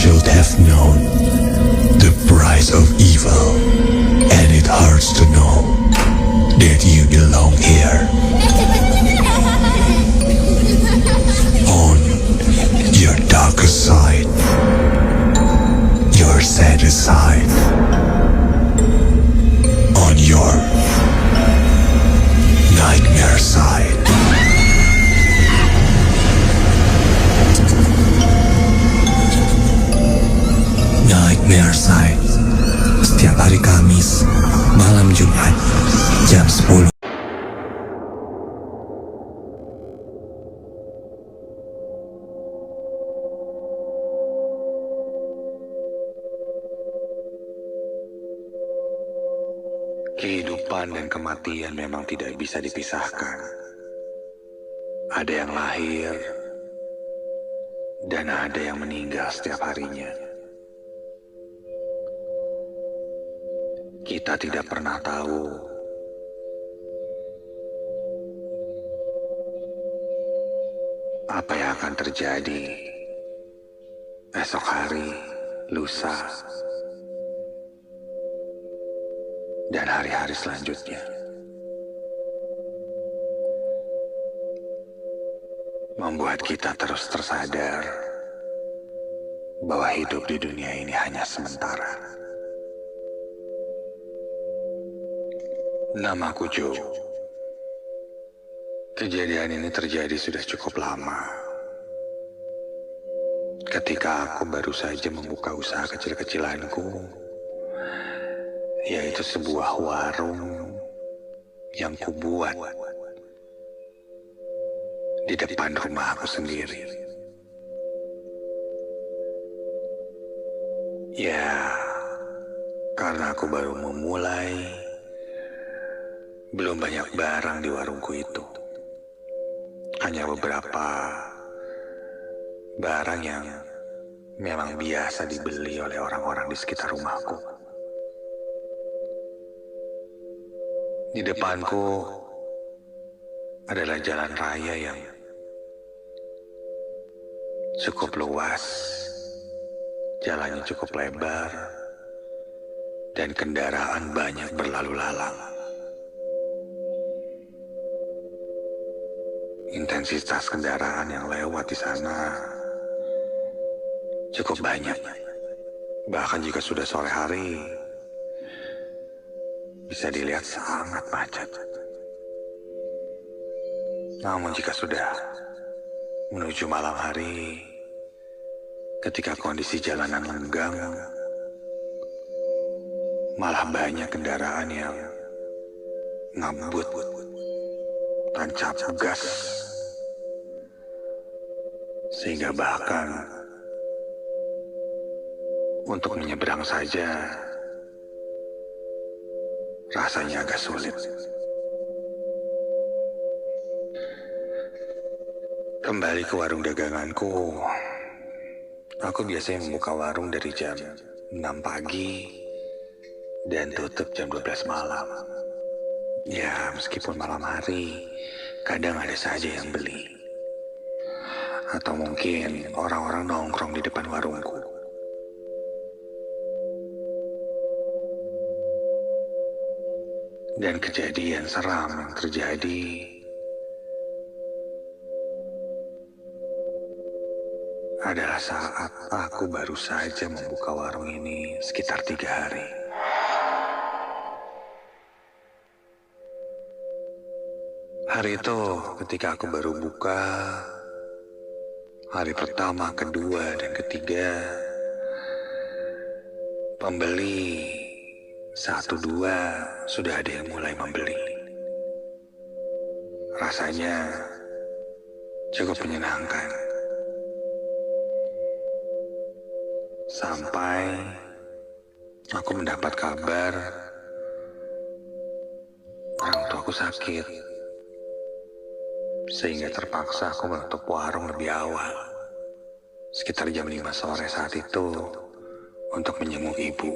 should have known the price of evil, and it hurts to know that you belong here. On your darkest side, your saddest side, on your nightmare side. Nightmare Side, setiap hari Kamis, malam Jumat, jam 10. Kehidupan dan kematian memang tidak bisa dipisahkan. Ada yang lahir, dan ada yang meninggal setiap harinya. Kita tidak pernah tahu apa yang akan terjadi esok hari, lusa, dan hari-hari selanjutnya. Membuat kita terus tersadar bahwa hidup di dunia ini hanya sementara. Namaku Joe. Kejadian ini terjadi sudah cukup lama. Ketika aku baru saja membuka usaha kecil-kecilanku, yaitu sebuah warung yang kubuat di depan rumah aku sendiri. Ya, karena aku baru memulai, belum banyak barang di warungku itu. Hanya beberapa barang yang memang biasa dibeli oleh orang-orang di sekitar rumahku. Di depanku adalah jalan raya yang cukup luas, jalannya cukup lebar, dan kendaraan banyak berlalu lalang. Intensitas kendaraan yang lewat di sana cukup banyak. Bahkan jika sudah sore hari, bisa dilihat sangat macet. Namun jika sudah menuju malam hari, ketika kondisi jalanan lenggang, malah banyak kendaraan yang ngebut, tancap gas, sehingga bahkan untuk menyeberang saja rasanya agak sulit. Kembali ke warung daganganku, aku biasanya membuka warung dari jam 6 pagi dan tutup jam 12 malam. Ya, meskipun malam hari, kadang ada saja yang beli. Atau mungkin orang-orang nongkrong di depan warungku. Dan kejadian seram yang terjadi adalah saat aku baru saja membuka warung ini sekitar 3 hari. Hari itu ketika aku baru buka, hari pertama, kedua, dan ketiga, pembeli 1-2 sudah ada yang mulai membeli. Rasanya cukup menyenangkan. Sampai aku mendapat kabar orang tuaku sakit, sehingga terpaksa aku menutup warung lebih awal, sekitar jam 5 sore saat itu, untuk menjenguk ibu.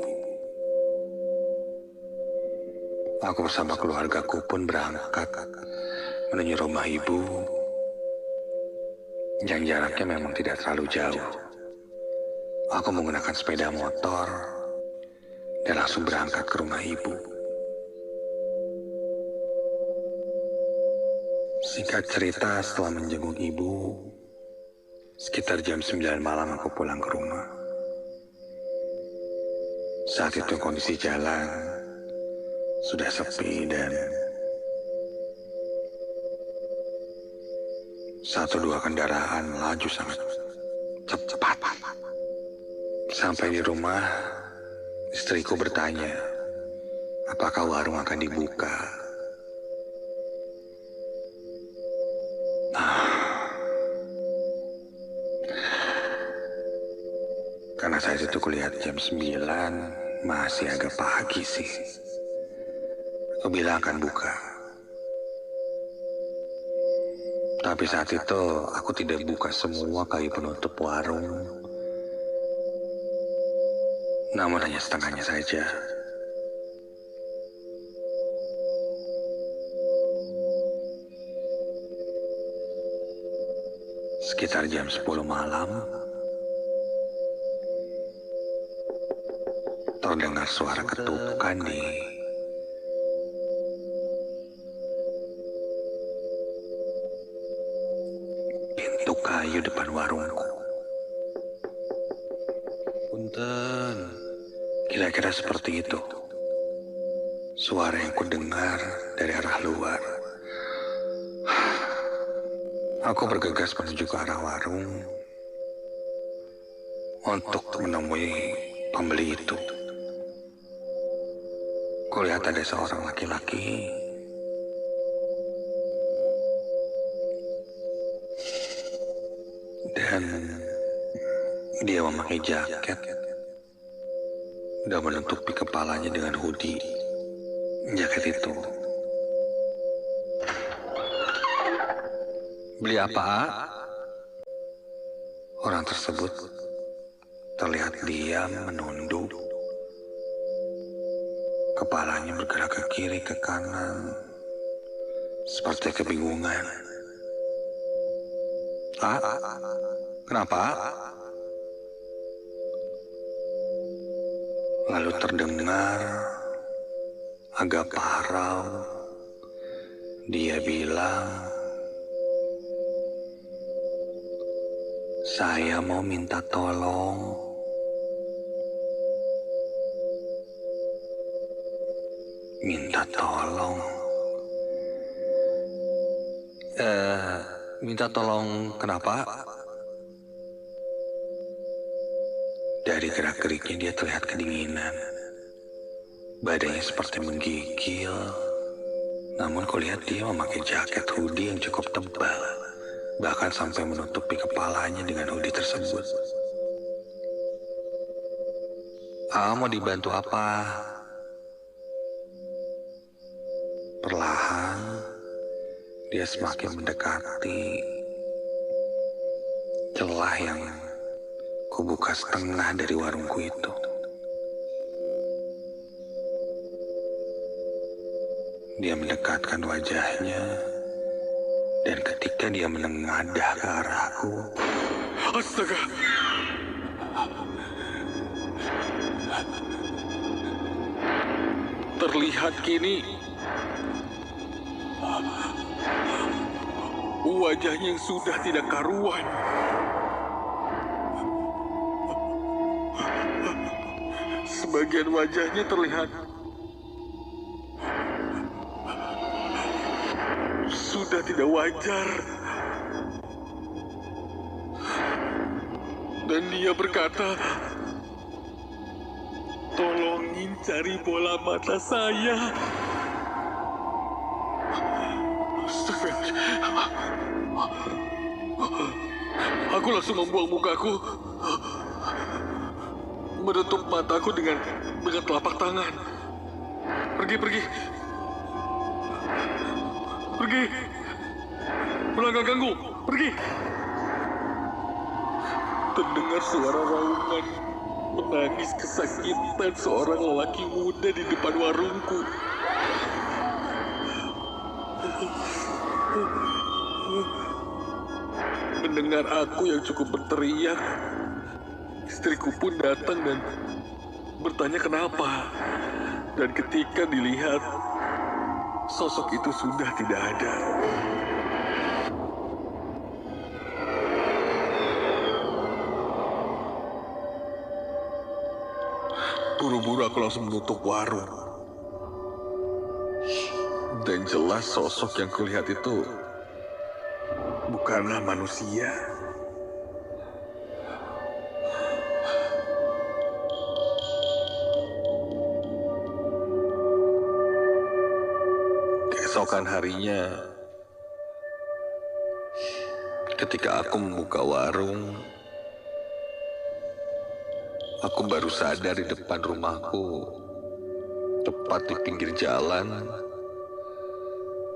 Aku bersama keluargaku pun berangkat menuju rumah ibu yang jaraknya memang tidak terlalu jauh. Aku menggunakan sepeda motor dan langsung berangkat ke rumah ibu. Singkat cerita, setelah menjenguk ibu, sekitar jam 9 malam aku pulang ke rumah. Saat itu kondisi jalan sudah sepi dan satu dua kendaraan melaju sangat cepat. Sampai di rumah, istriku bertanya, apakah warung akan dibuka? Karena saat itu kulihat jam 9, masih agak pagi sih. Aku bilang akan buka. Tapi saat itu aku tidak buka semua kayu penutup warung. Namun hanya setengahnya saja. Sekitar jam 10 malam, terdengar suara ketukan di pintu kayu depan warungku. Punten, kira-kira seperti itu suara yang kudengar dari arah luar. Aku bergegas menuju ke arah warung untuk menemui pembeli itu. Kulihat ada seorang laki-laki dan dia memakai jaket dan menutupi kepalanya dengan hoodie. Jaket itu. Beli apa? Orang tersebut terlihat diam menunduk. Kepalanya bergerak ke kiri ke kanan seperti kebingungan. Kenapa? Lalu terdengar agak parau. Dia bilang, "Saya mau minta tolong." Minta tolong? Minta tolong kenapa? Dari gerak-geriknya dia terlihat kedinginan. Badannya seperti menggigil. Namun kulihat dia memakai jaket hoodie yang cukup tebal. Bahkan sampai menutupi kepalanya dengan hoodie tersebut. Mau dibantu apa? Perlahan, dia semakin mendekati celah yang kubuka setengah dari warungku itu. Dia mendekatkan wajahnya, dan ketika dia menengadah ke arahku, astaga! Terlihat kini wajahnya yang sudah tidak karuan. Sebagian wajahnya terlihat sudah tidak wajar. Dan dia berkata, "Tolongin cari bola mata saya." Aku langsung membuang mukaku, menutup mataku dengan telapak tangan. Pergi. Pulang, gak ganggu. Pergi. Terdengar suara raungan menangis kesakitan seorang lelaki muda di depan warungku. Mendengar aku yang cukup berteriak, Istriku pun datang dan bertanya kenapa. Dan ketika dilihat, sosok itu sudah tidak ada. Buru-buru aku langsung menutup warung. Dan jelas sosok yang kulihat itu bukanlah manusia. Keesokan harinya, ketika aku membuka warung, aku baru sadar di depan rumahku, tepat di pinggir jalan,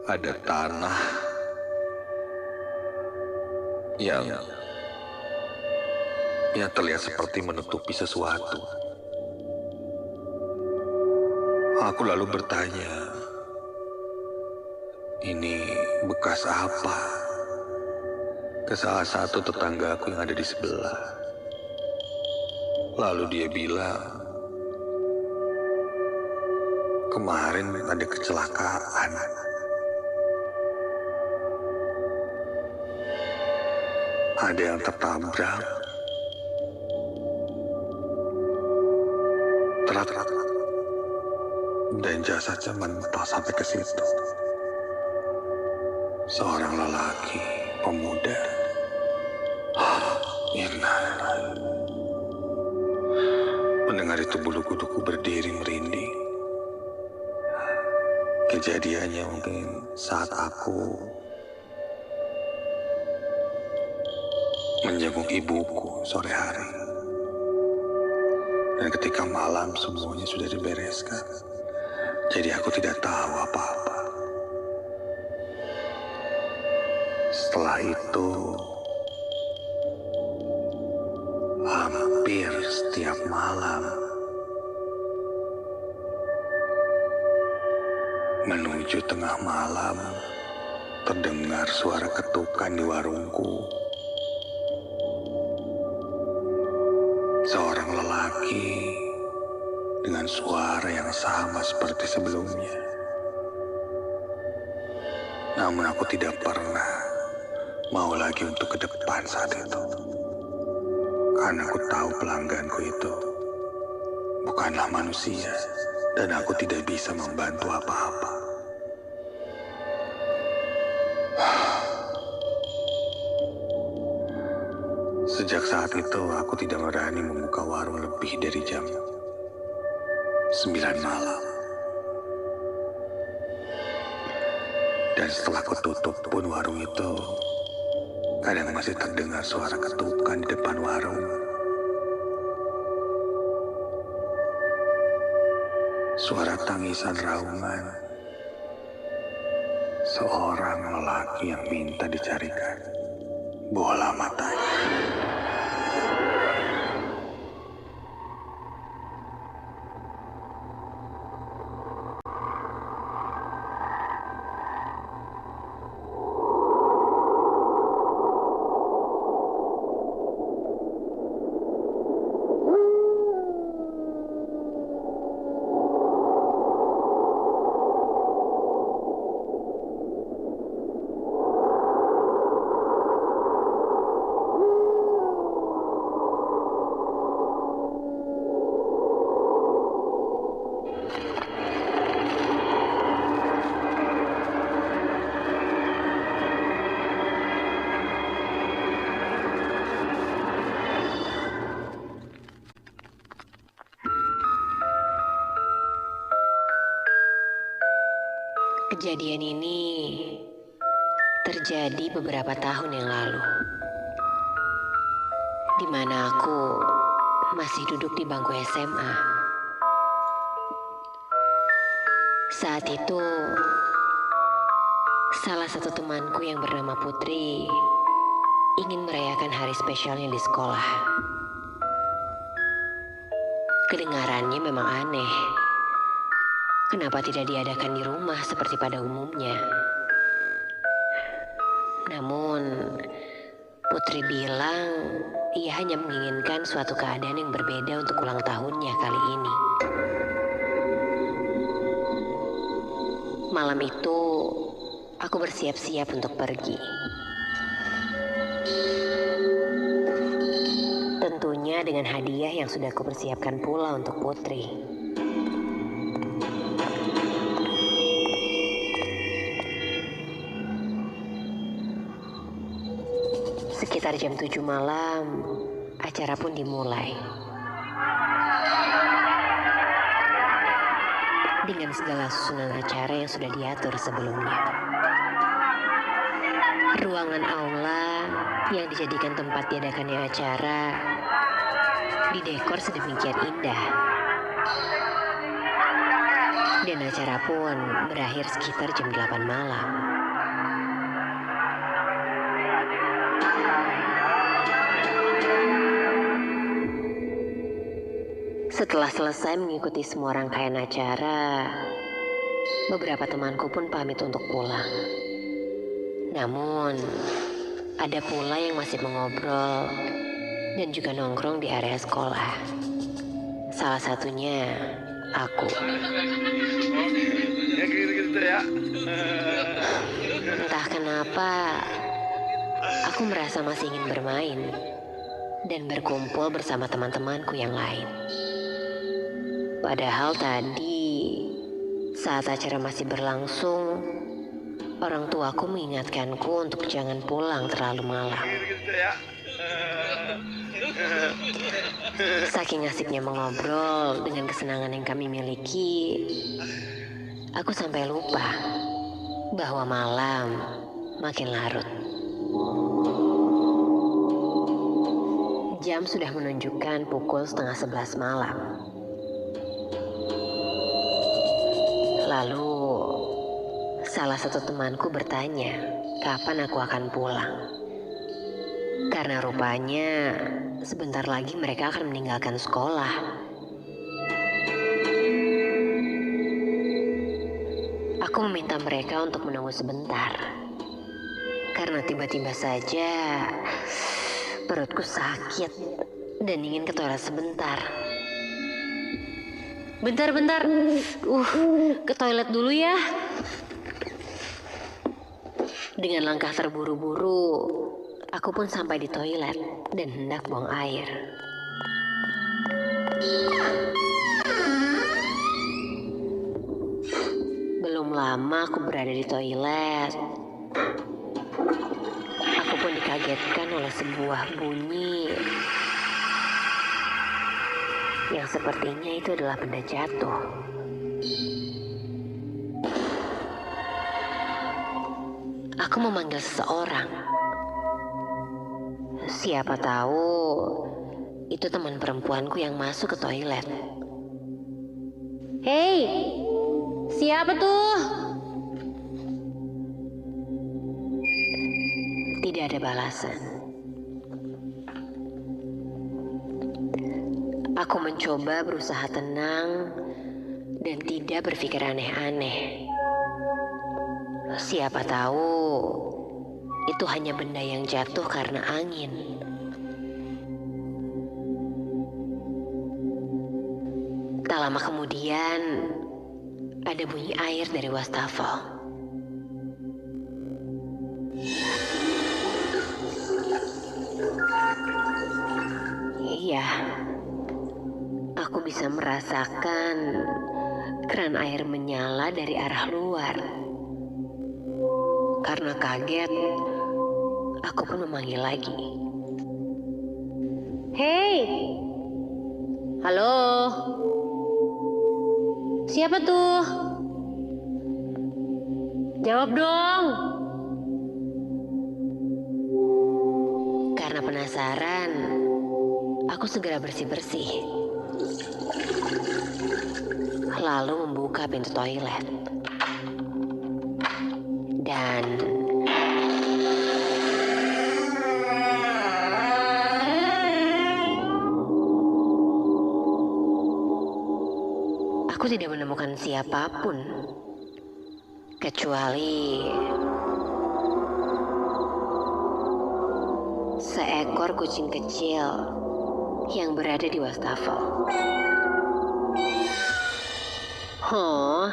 ada tanah yang terlihat seperti menutupi sesuatu. Aku lalu bertanya, ini bekas apa? Ke salah satu tetanggaku yang ada di sebelah. Lalu dia bilang, kemarin ada kecelakaan. Ada yang tertabrak. Dan jasadnya mental sampai ke situ. Seorang lelaki, pemuda. Innalillahi. Mendengar itu bulu kuduku berdiri merinding. Kejadiannya mungkin saat aku menjenguk ibuku sore hari. Dan ketika malam semuanya sudah dibereskan. Jadi aku tidak tahu apa-apa. Setelah itu, hampir setiap malam, menuju tengah malam, terdengar suara ketukan di warungku. Seorang lelaki dengan suara yang sama seperti sebelumnya. Namun aku tidak pernah mau lagi untuk ke depan saat itu. Karena aku tahu pelangganku itu bukanlah manusia dan aku tidak bisa membantu apa-apa. Sejak saat itu aku tidak berani membuka warung lebih dari jam 9 malam. Dan setelah aku tutup pun warung itu, kadang masih terdengar suara ketukan di depan warung. Suara tangisan raungan seorang lelaki yang minta dicarikan bola matanya. Kejadian ini terjadi beberapa tahun yang lalu, di mana aku masih duduk di bangku SMA. Saat itu, salah satu temanku yang bernama Putri ingin merayakan hari spesialnya di sekolah. Kedengarannya memang aneh. Kenapa tidak diadakan di rumah seperti pada umumnya? Namun, Putri bilang ia hanya menginginkan suatu keadaan yang berbeda untuk ulang tahunnya kali ini. Malam itu, aku bersiap-siap untuk pergi. Tentunya dengan hadiah yang sudah aku persiapkan pula untuk Putri. Sekitar jam 7 malam, acara pun dimulai. Dengan segala susunan acara yang sudah diatur sebelumnya. Ruangan aula yang dijadikan tempat diadakannya acara didekor sedemikian indah. Dan acara pun berakhir sekitar jam 8 malam. Setelah selesai mengikuti semua rangkaian acara, beberapa temanku pun pamit untuk pulang. Namun, ada pula yang masih mengobrol dan juga nongkrong di area sekolah. Salah satunya, aku. Entah kenapa, aku merasa masih ingin bermain dan berkumpul bersama teman-temanku yang lain. Padahal tadi, saat acara masih berlangsung, orang tuaku mengingatkanku untuk jangan pulang terlalu malam. Saking asiknya mengobrol dengan kesenangan yang kami miliki, aku sampai lupa bahwa malam makin larut. Jam sudah menunjukkan pukul 10:30 malam. Lalu, salah satu temanku bertanya kapan aku akan pulang. Karena rupanya sebentar lagi mereka akan meninggalkan sekolah. Aku meminta mereka untuk menunggu sebentar. Karena tiba-tiba saja perutku sakit dan ingin ke toilet sebentar. Bentar, ke toilet dulu ya. Dengan langkah terburu-buru, aku pun sampai di toilet dan hendak buang air. Belum lama aku berada di toilet, aku pun dikagetkan oleh sebuah bunyi yang sepertinya itu adalah benda jatuh. Aku memanggil seseorang. Siapa tahu itu teman perempuanku yang masuk ke toilet. Hei, siapa tuh? Tidak ada balasan. Aku mencoba berusaha tenang dan tidak berpikir aneh-aneh. Siapa tahu itu hanya benda yang jatuh karena angin. Tak lama kemudian, ada bunyi air dari wastafel. Iya. Aku bisa merasakan keran air menyala dari arah luar. Karena kaget, aku pun memanggil lagi. Hei, halo, siapa tuh? Jawab dong. Karena penasaran, aku segera bersih-bersih. Lalu membuka pintu toilet. Dan aku tidak menemukan siapapun kecuali seekor kucing kecil yang berada di wastafel. Oh,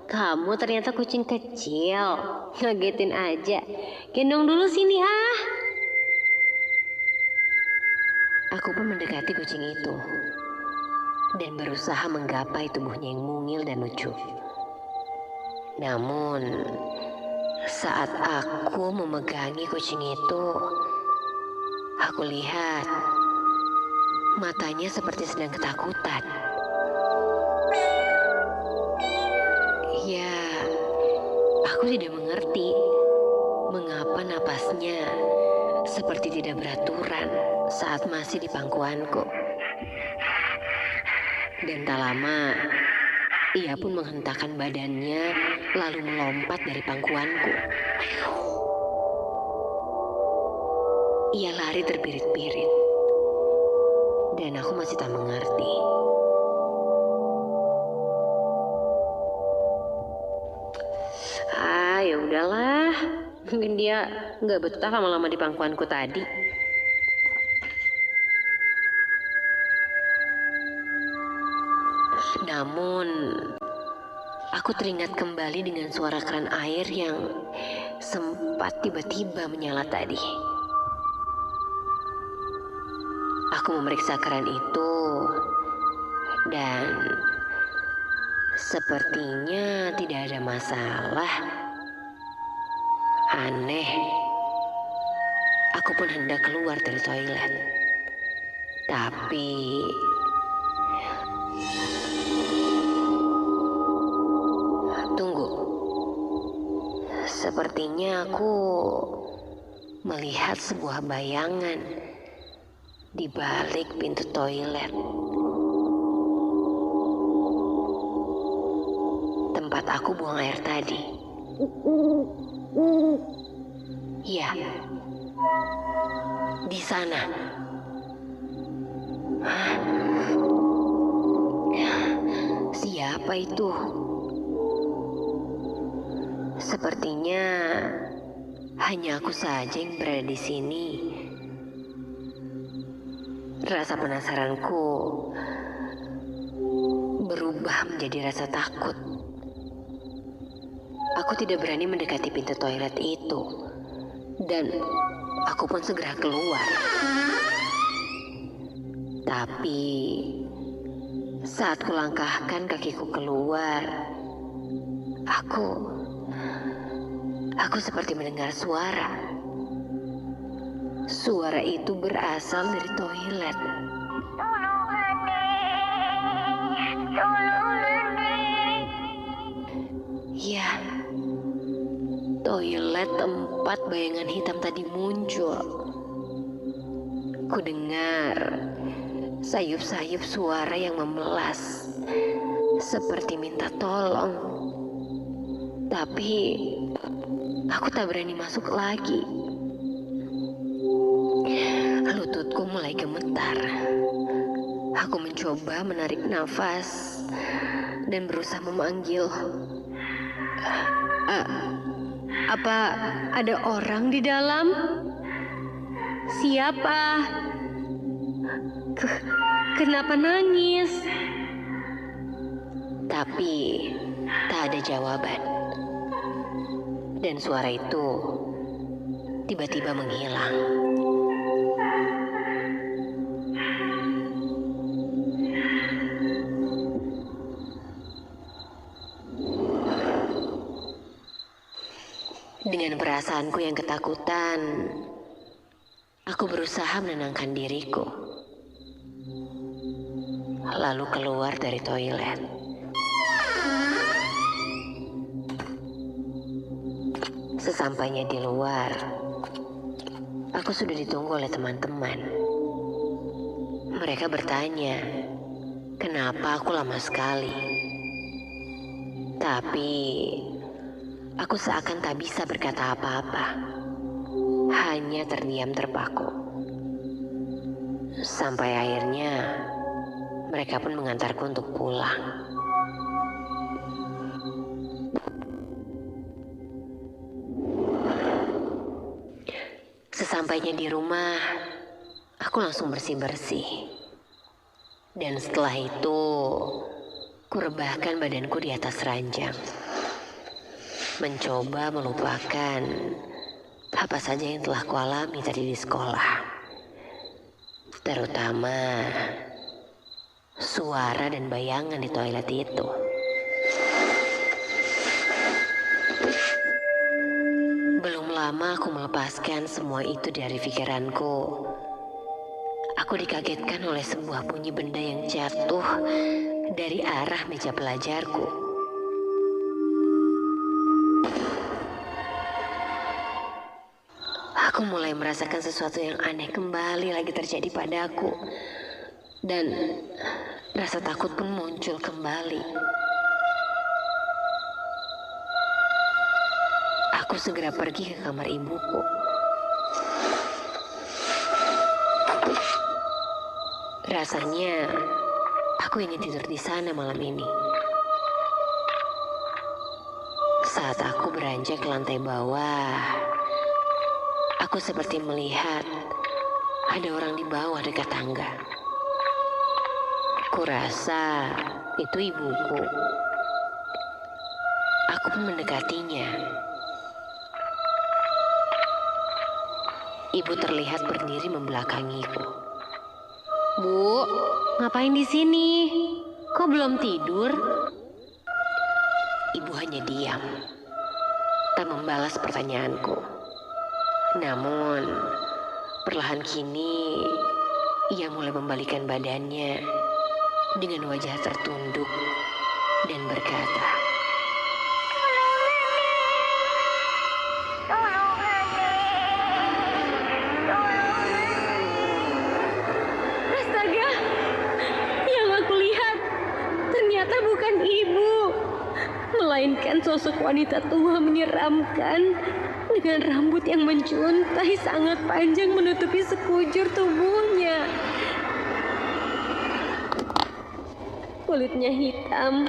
kamu ternyata kucing kecil. Ngagetin aja. Gendong dulu sini ah. Aku pun mendekati kucing itu dan berusaha menggapai tubuhnya yang mungil dan lucu. Namun, saat aku memegangi kucing itu, aku lihat matanya seperti sedang ketakutan. Ya, aku tidak mengerti mengapa napasnya seperti tidak beraturan saat masih di pangkuanku. Dan tak lama, ia pun menghentakkan badannya lalu melompat dari pangkuanku. Ia lari terbirit-birit, dan aku masih tak mengerti. Ya udahlah, mungkin dia nggak betah lama-lama di pangkuanku tadi. Namun, aku teringat kembali dengan suara keran air yang sempat tiba-tiba menyala tadi. Aku memeriksa keran itu dan sepertinya tidak ada masalah. Aneh. Aku pun hendak keluar dari toilet. Tapi tunggu. Sepertinya aku melihat sebuah bayangan di balik pintu toilet. Tempat aku buang air tadi. Ya, di sana. Siapa itu? Sepertinya hanya aku saja yang berada di sini. Rasa penasaranku berubah menjadi rasa takut. Aku tidak berani mendekati pintu toilet itu, dan aku pun segera keluar. Tapi saat kulangkahkan kakiku keluar, aku seperti mendengar suara. Suara itu berasal dari toilet. Ya, toilet tempat bayangan hitam tadi muncul. Ku dengar sayup-sayup suara yang memelas, seperti minta tolong. Tapi aku tak berani masuk lagi. Lututku mulai gemetar. Aku mencoba menarik nafas dan berusaha memanggil. Apa ada orang di dalam? Siapa? Kenapa nangis? Tapi tak ada jawaban. Dan suara itu tiba-tiba menghilang. Dengan perasaanku yang ketakutan, aku berusaha menenangkan diriku. Lalu keluar dari toilet. Sesampainya di luar, aku sudah ditunggu oleh teman-teman. Mereka bertanya, kenapa aku lama sekali. Tapi aku seakan tak bisa berkata apa-apa, hanya terdiam terpaku. Sampai akhirnya mereka pun mengantarku untuk pulang. Sesampainya di rumah, aku langsung bersih-bersih. Dan setelah itu, kurebahkan badanku di atas ranjang. Mencoba melupakan apa saja yang telah kualami tadi di sekolah. Terutama suara dan bayangan di toilet itu. Belum lama aku melepaskan semua itu dari pikiranku. Aku dikagetkan oleh sebuah bunyi benda yang jatuh dari arah meja belajarku. Aku mulai merasakan sesuatu yang aneh kembali lagi terjadi padaku. Dan rasa takut pun muncul kembali. Aku segera pergi ke kamar ibuku. Rasanya aku ingin tidur di sana malam ini. Saat aku beranjak ke lantai bawah, aku seperti melihat ada orang di bawah dekat tangga. Kurasa itu ibuku. Aku pun mendekatinya. Ibu terlihat berdiri membelakangiku. Bu, ngapain di sini? Kok belum tidur? Ibu hanya diam, tak membalas pertanyaanku. Namun, perlahan kini, ia mulai membalikan badannya dengan wajah tertunduk dan berkata, "Astaga, yang aku lihat ternyata bukan ibu, melainkan sosok wanita tua menyeramkan dengan rambut yang menjuntai sangat panjang menutupi sekujur tubuhnya. Kulitnya hitam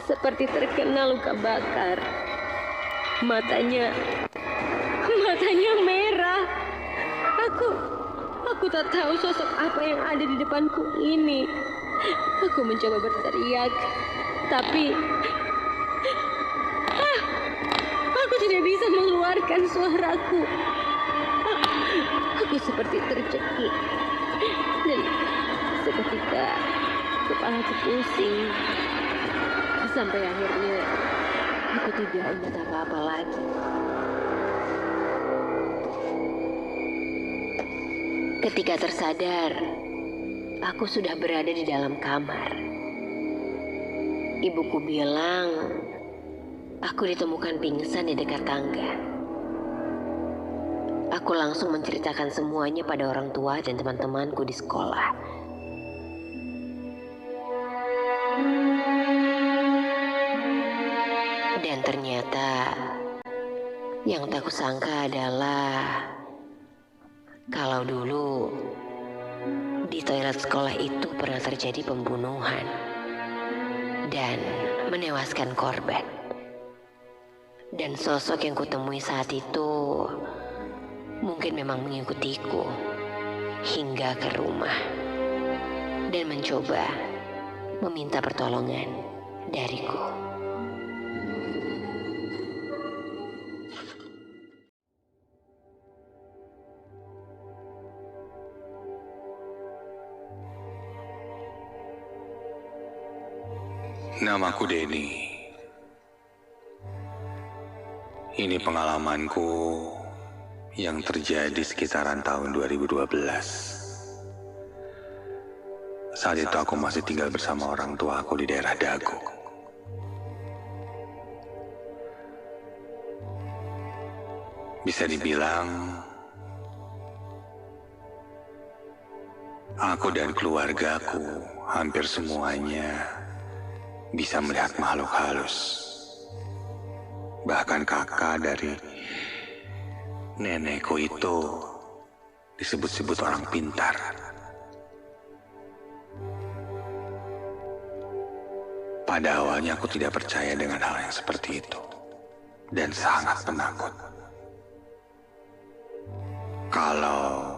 seperti terkena luka bakar. Matanya merah. Aku tak tahu sosok apa yang ada di depanku ini. Aku mencoba berteriak, tapi aku tidak bisa mengeluarkan suaraku. Aku seperti tercekik dan seketika kepalaku pusing. Sampai akhirnya aku tidak ingat apa-apa lagi. Ketika tersadar, aku sudah berada di dalam kamar. Ibuku bilang, aku ditemukan pingsan di dekat tangga. Aku langsung menceritakan semuanya pada orang tua dan teman-temanku di sekolah. Dan ternyata, yang tak kusangka adalah kalau dulu di toilet sekolah itu pernah terjadi pembunuhan dan menewaskan korban. Dan sosok yang kutemui saat itu mungkin memang mengikutiku hingga ke rumah dan mencoba meminta pertolongan dariku. Namaku Denny. Ini pengalamanku yang terjadi sekitaran tahun 2012. Saat itu aku masih tinggal bersama orang tua aku di daerah Dago. Bisa dibilang, aku dan keluargaku hampir semuanya bisa melihat makhluk halus. Bahkan kakak dari nenekku itu disebut-sebut orang pintar. Pada awalnya aku tidak percaya dengan hal yang seperti itu dan sangat penakut. Kalau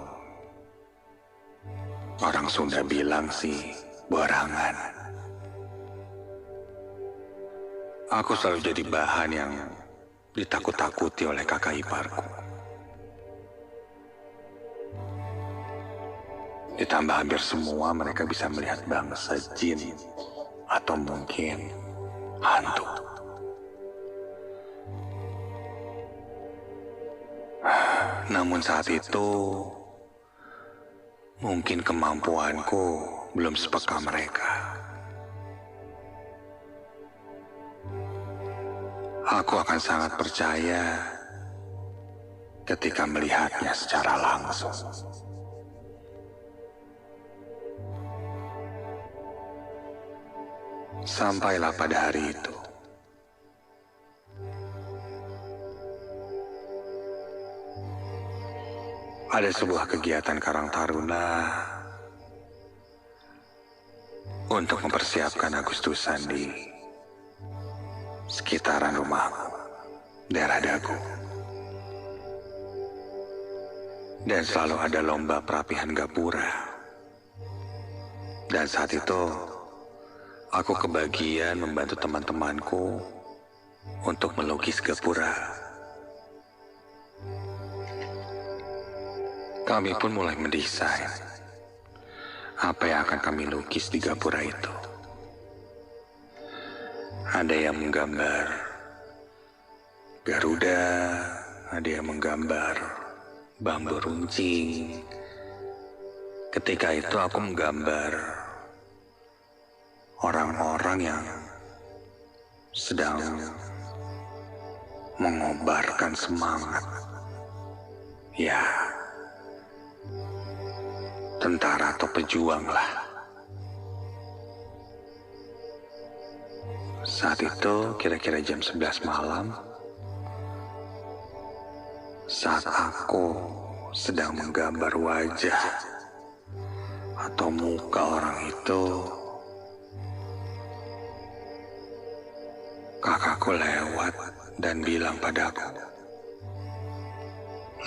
orang Sunda bilang sih berangan. Aku selalu jadi bahan yang ditakut-takuti oleh kakak iparku. Ditambah hampir semua mereka bisa melihat bangsa jin atau mungkin hantu. Namun saat itu mungkin kemampuanku belum sepeka mereka. Aku akan sangat percaya ketika melihatnya secara langsung. Sampailah pada hari itu. Ada sebuah kegiatan Karang Taruna untuk mempersiapkan Agustusan di sekitaran rumahku, daerah Dagu. Dan selalu ada lomba perapihan gapura. Dan saat itu, aku kebagian membantu teman-temanku untuk melukis gapura. Kami pun mulai mendesain apa yang akan kami lukis di gapura itu. Ada yang menggambar Garuda, ada yang menggambar bambu runcing. Ketika itu aku menggambar orang-orang yang sedang mengobarkan semangat. Ya, tentara atau pejuang lah. Saat itu kira-kira jam 11 malam, saat aku sedang menggambar wajah atau muka orang itu, kakakku lewat dan bilang padaku,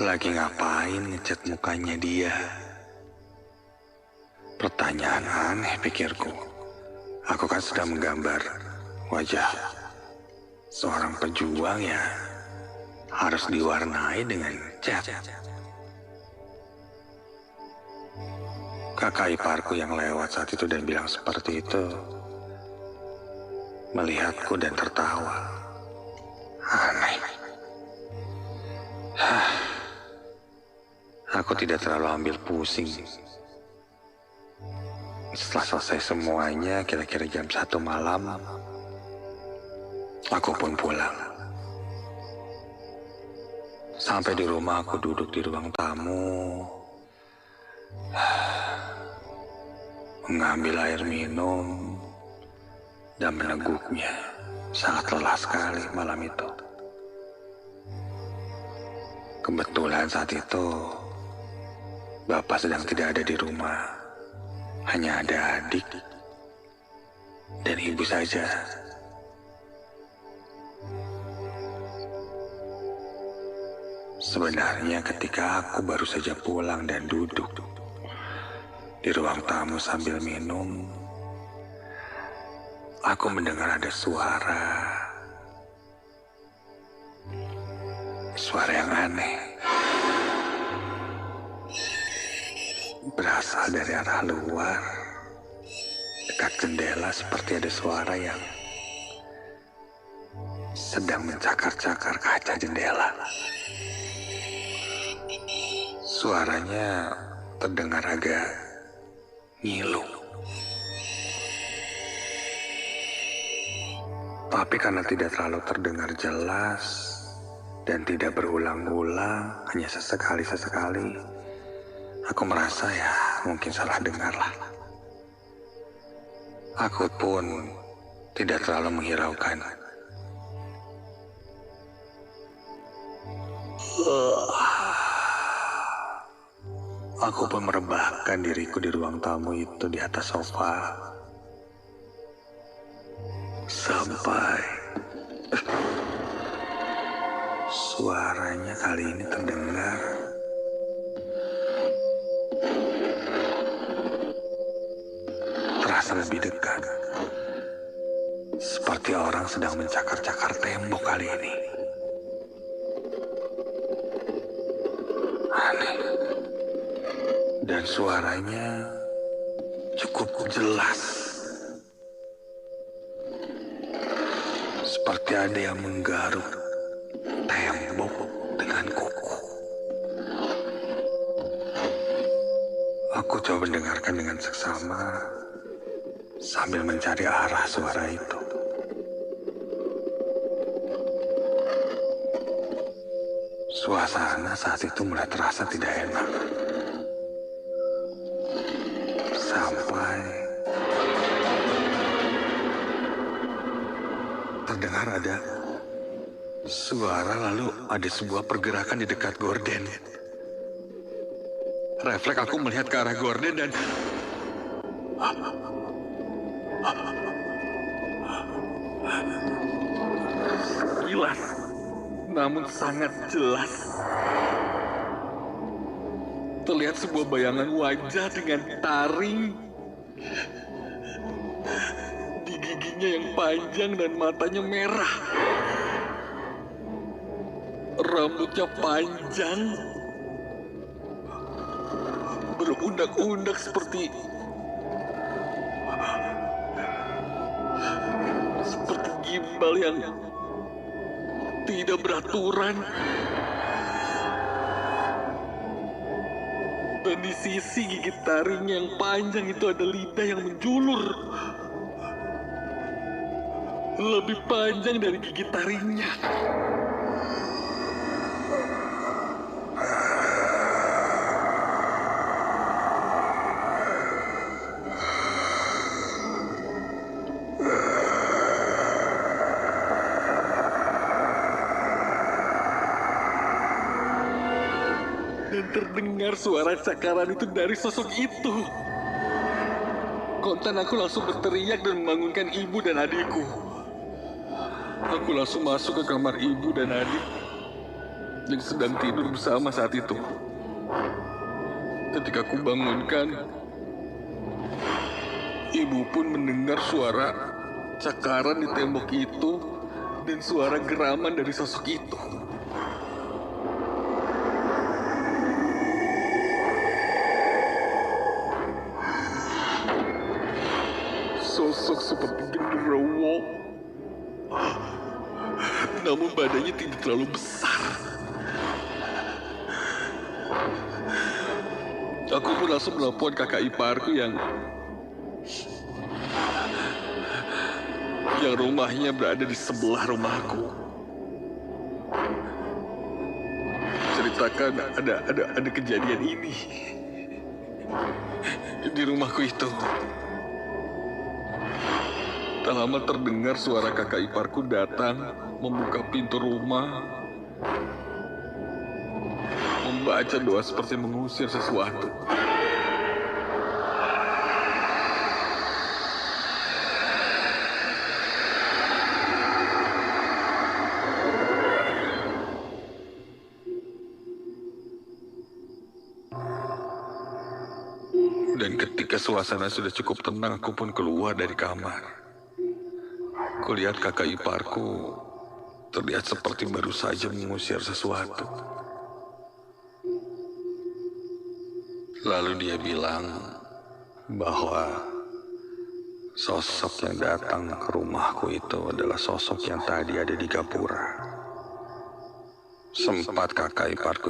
"Lagi ngapain ngecat mukanya dia?" Pertanyaan aneh pikirku. Aku kan sedang menggambar wajah seorang pejuang ya harus diwarnai dengan cat. Kakak iparku yang lewat saat itu dan bilang seperti itu melihatku dan tertawa. Aneh. Aku tidak terlalu ambil pusing. Setelah selesai semuanya, kira-kira jam 1 malam, aku pun pulang. Sampai di rumah, aku duduk di ruang tamu, mengambil air minum, dan meneguknya. Sangat lelah sekali malam itu. Kebetulan saat itu, Bapak sedang tidak ada di rumah. Hanya ada adik dan ibu saja. Sebenarnya ketika aku baru saja pulang dan duduk di ruang tamu sambil minum, aku mendengar ada suara yang aneh. Berasal dari arah luar, dekat jendela, seperti ada suara yang sedang mencakar-cakar kaca jendela. Suaranya terdengar agak ngilu. Tapi karena tidak terlalu terdengar jelas dan tidak berulang-ulang, hanya sesekali-sesekali, aku merasa ya mungkin salah dengar lah. Aku pun tidak terlalu menghiraukan. Aku pun merebahkan diriku di ruang tamu itu di atas sofa. Sampai suaranya kali ini terdengar terasa lebih dekat. Seperti orang sedang mencakar-cakar tembok kali ini. Aneh. Dan suaranya cukup jelas. Seperti ada yang menggaruk tembok dengan kuku. Aku coba mendengarkan dengan seksama sambil mencari arah suara itu. Suasana saat itu mulai terasa tidak enak. Sampai terdengar ada suara, lalu ada sebuah pergerakan di dekat gorden. Refleks aku melihat ke arah gorden dan jelas, namun sangat jelas terlihat sebuah bayangan wajah dengan taring di giginya yang panjang dan matanya merah. Rambutnya panjang, berundak-undak seperti gimbal yang tidak beraturan. Dan di sisi gigi taring yang panjang itu ada lidah yang menjulur. Lebih panjang dari gigi taringnya. Dan terdengar suara cakaran itu dari sosok itu. Kontan aku langsung berteriak dan membangunkan ibu dan adikku. Aku langsung masuk ke kamar ibu dan adik yang sedang tidur bersama saat itu. Ketika aku bangunkan, ibu pun mendengar suara cakaran di tembok itu dan suara geraman dari sosok itu. Sosok seperti genderuwo, namun badannya tidak terlalu besar. Aku pun langsung melapor kakak iparku yang rumahnya berada di sebelah rumahku. Ceritakan ada kejadian ini di rumahku itu. Tak lama terdengar suara kakak iparku datang, membuka pintu rumah, membaca doa seperti mengusir sesuatu. Dan ketika suasana sudah cukup tenang, aku pun keluar dari kamar. Kulihat kakak iparku terlihat seperti baru saja mengusir sesuatu. Lalu dia bilang bahwa sosok yang datang ke rumahku itu adalah sosok yang tadi ada di Gapura. Sempat kakak iparku